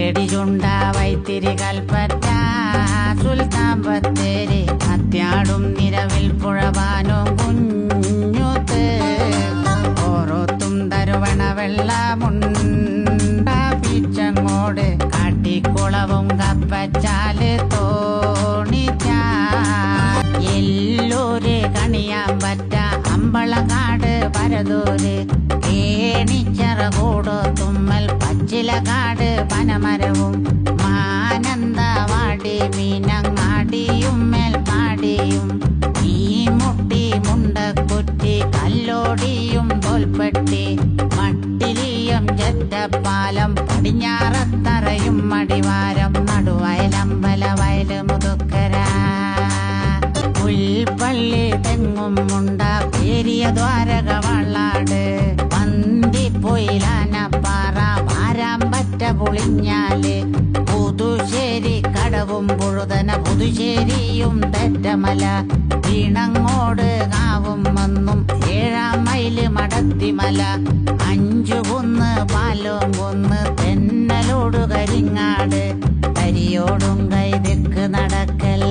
തേടി ചുണ്ട വൈത്തിരി കൽപ്പറ്റ സുൽത്താൻ ബത്തേരി അത്യാടും നിരവിൽ പുഴവാനും കുഞ്ഞുത്ത് ഓരോത്തും തരുവണ വെള്ളമുണ്ട പിച്ചങ്ങോട് കാട്ടിക്കുളവും കപ്പച്ചാല് തോണിച്ച എല്ലൂര് കണിയാമ്പറ്റ അമ്പളക്കാട് പരതൂര് ഏണിച്ചറ കൂടോത്തുമ്മൽ പച്ചിലക്കാട് പനമരവും മാനന്തവാടി മീനങ്ങാടിയും മേൽപ്പാടിയും ഈ മുട്ടി മുണ്ടക്കുറ്റി കല്ലോടിയും തോൽപ്പെട്ടി മട്ടിലിയം ചെറ്റപ്പാലം പടിഞ്ഞാറത്തറയും മടിവാരം നടുവയലമ്പല വയല് മുതുക്കര പുൽപ്പള്ളി തെങ്ങും മുണ്ട പേരിയ ദ്വാരക വള്ളാട് പന്തിപ്പൊയിലാനപ്പാറ വാരാമ്പറ്റ പുളിഞ്ഞാല് പുതുശ്ശേരി കടവും പുഴുതന പുതുശ്ശേരിയും തെറ്റമല വീണങ്ങോട് കാവും വന്നും 7 മൈല് മടത്തിമല 5 കുന്ന് പാലോം കുന്ന് തെന്നലോട് കരിങ്ങാട് കരിയോടും കൈതെക്ക് നടക്കൽ